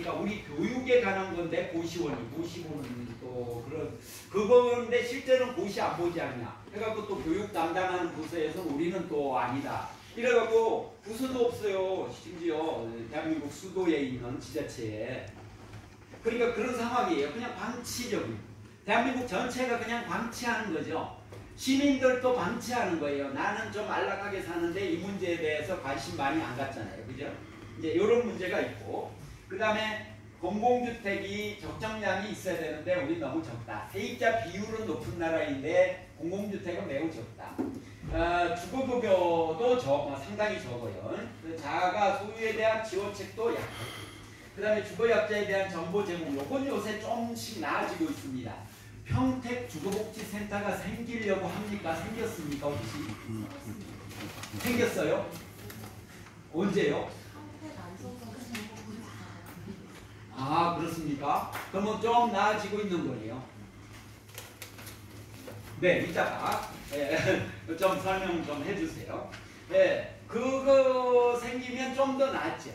그러니까 우리 교육에 관한 건데 고시원은 또 그런 그건데 실제로는 고시 안 보지 않냐. 그래갖고 또 교육 담당하는 부서에서 우리는 또 아니다. 이래갖고 부서도 없어요. 심지어 대한민국 수도에 있는 지자체에. 그러니까 그런 상황이에요. 그냥 방치적인. 대한민국 전체가 그냥 방치하는 거죠. 시민들도 방치하는 거예요. 나는 좀 안락하게 사는데 이 문제에 대해서 관심 많이 안 갖잖아요. 그죠? 이제 이런 문제가 있고, 그 다음에 공공주택이 적정량이 있어야 되는데 우리 너무 적다. 세입자 비율은 높은 나라인데 공공주택은 매우 적다. 주거급여도 상당히 적어요. 자가 소유에 대한 지원책도 약하고, 그 다음에 주거약자에 대한 정보 제공, 요건 요새 조금씩 나아지고 있습니다. 평택 주거복지센터가 생기려고 합니까? 생겼습니까? 혹시? 생겼어요? 언제요? 아, 그렇습니까? 그러면 좀 나아지고 있는 거예요. 네, 이따가 좀 설명 좀 해주세요. 네, 그거 생기면 좀 더 낫죠.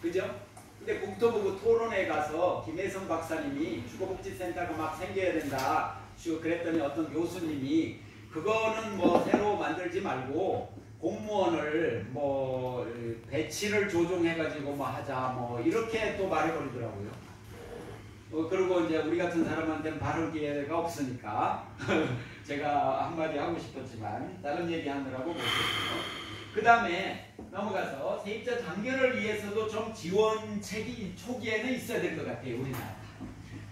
그죠? 근데 국토부 토론회 가서 김혜성 박사님이 주거복지센터가 막 생겨야 된다. 그랬더니 어떤 교수님이 그거는 뭐 새로 만들지 말고 공무원을 뭐 배치를 조정해가지고 뭐 하자 뭐 이렇게 또 말해버리더라고요. 그리고 이제 우리 같은 사람한테는 발언 기회가 없으니까 제가 한마디 하고 싶었지만 다른 얘기 하느라고 못했고요. 그 다음에 넘어가서 세입자 장려를 위해서도 좀 지원책이 초기에는 있어야 될 것 같아요. 우리나라.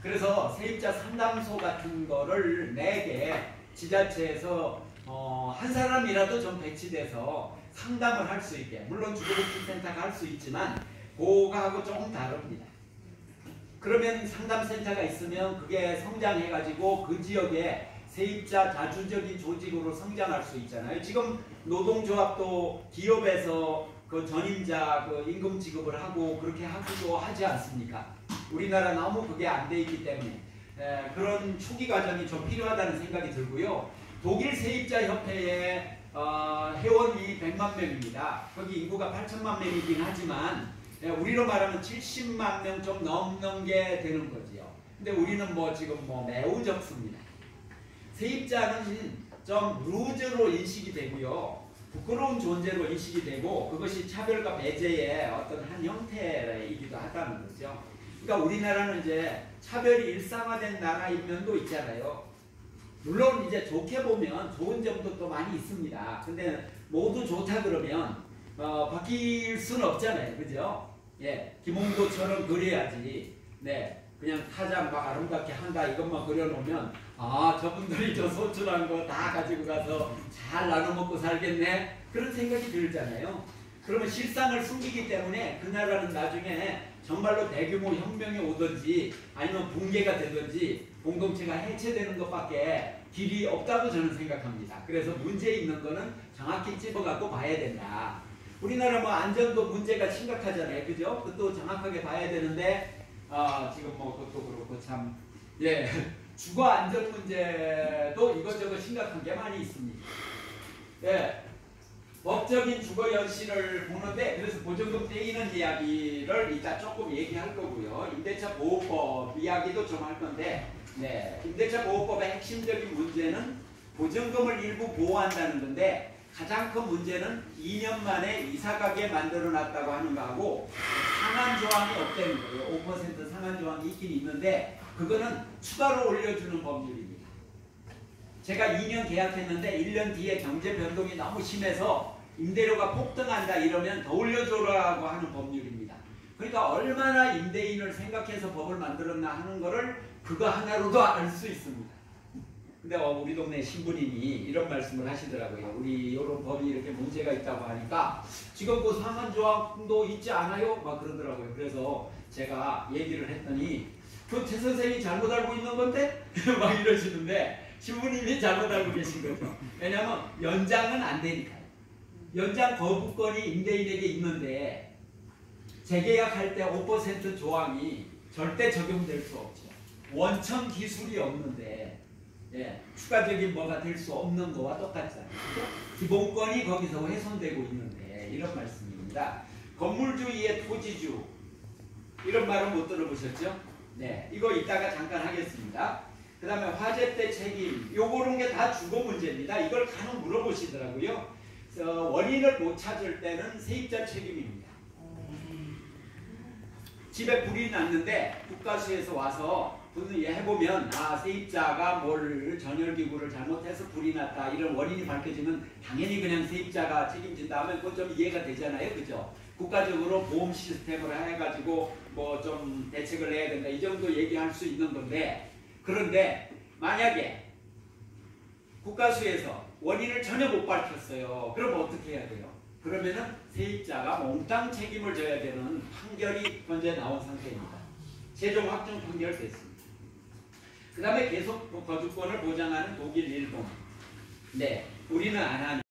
그래서 세입자 상담소 같은 거를 4개 지자체에서 한 사람이라도 좀 배치돼서 상담을 할 수 있게, 물론 주거복지센터가 할 수 있지만 그거하고 조금 다릅니다. 그러면 상담센터가 있으면 그게 성장해가지고 그 지역에 세입자 자주적인 조직으로 성장할 수 있잖아요. 지금 노동조합도 기업에서 그 전임자 그 임금 지급을 하고 그렇게 하기도 하지 않습니까? 우리나라 너무 그게 안 돼 있기 때문에 그런 초기 과정이 좀 필요하다는 생각이 들고요. 독일 세입자 협회의 회원이 100만 명입니다. 거기 인구가 8천만 명이긴 하지만 우리로 말하면 70만 명 좀 넘는 게 되는 거지요. 근데 우리는 뭐 지금 뭐 매우 적습니다. 세입자는 좀 루즈로 인식이 되고요. 부끄러운 존재로 인식이 되고 그것이 차별과 배제의 어떤 한 형태이기도 하다는 거죠. 그러니까 우리나라는 이제 차별이 일상화된 나라인 면도 있잖아요. 물론 이제 좋게 보면 좋은 점도 또 많이 있습니다. 근데 모두 좋다 그러면 바뀔 수는 없잖아요. 그죠? 예, 김홍도처럼 그려야지. 네, 그냥 타장 막 아름답게 한다 이것만 그려놓으면 아, 저분들이 저 소출한 거 다 가지고 가서 잘 나눠 먹고 살겠네 그런 생각이 들잖아요. 그러면 실상을 숨기기 때문에 그 나라는 나중에 정말로 대규모 혁명이 오든지 아니면 붕괴가 되든지 공동체가 해체되는 것밖에 길이 없다고 저는 생각합니다. 그래서 문제 있는 거는 정확히 찝어갖고 봐야 된다. 우리나라 뭐 안전도 문제가 심각하잖아요. 그죠? 그것도 정확하게 봐야 되는데 지금 뭐 그것도 그렇고 참 예, 주거 안전 문제도 이것저것 심각한 게 많이 있습니다. 예, 법적인 주거 연실을 보는데 그래서 보증금 떼이는 이야기를 이따 조금 얘기할 거고요. 임대차 보호법 이야기도 좀 할 건데 네, 임대차 보호법의 핵심적인 문제는 보증금을 일부 보호한다는 건데 가장 큰 문제는 2년 만에 이사가게 만들어 놨다고 하는 거하고 상한 조항이 없다는 거예요. 5% 상한 조항이 있긴 있는데 그거는 추가로 올려주는 법률입니다. 제가 2년 계약했는데 1년 뒤에 경제 변동이 너무 심해서 임대료가 폭등한다 이러면 더 올려줘라고 하는 법률입니다. 그러니까 얼마나 임대인을 생각해서 법을 만들었나 하는 거를 그거 하나로도 알 수 있습니다. 근데 우리 동네 신부님이 이런 말씀을 하시더라고요. 우리 이런 법이 이렇게 문제가 있다고 하니까 지금 그 상한 조항도 있지 않아요? 막 그러더라고요. 그래서 제가 얘기를 했더니 그 최 선생이 잘못 알고 있는 건데? 막 이러시는데 신부님이 잘못 알고 계신 거죠. 왜냐하면 연장은 안 되니까요. 연장 거부권이 임대인에게 있는데 재계약할 때 5% 조항이 절대 적용될 수 없죠. 원천 기술이 없는데 예, 추가적인 뭐가 될 수 없는 거와 똑같잖아요. 기본권이 거기서 훼손되고 있는데 이런 말씀입니다. 건물주의의 토지주 이런 말은 못 들어보셨죠? 네, 이거 이따가 잠깐 하겠습니다. 그 다음에 화재 때 책임, 요런 게 다 주거 문제입니다. 이걸 간혹 물어보시더라고요. 원인을 못 찾을 때는 세입자 책임입니다. 집에 불이 났는데 국가수에서 와서 해보면 세입자가 전열기구를 잘못해서 불이 났다 이런 원인이 밝혀지면 당연히 그냥 세입자가 책임진다 하면 그건 좀 이해가 되잖아요. 그죠? 국가적으로 보험 시스템을 해가지고 뭐 좀 대책을 해야 된다 이 정도 얘기할 수 있는 건데, 그런데 만약에 국가수에서 원인을 전혀 못 밝혔어요. 그럼 어떻게 해야 돼요? 그러면은 세입자가 몽땅 책임을 져야 되는 판결이 현재 나온 상태입니다. 최종 확정 판결 됐습니다. 그 다음에 계속 거주권을 보장하는 독일, 일본. 네, 우리는 안 하니.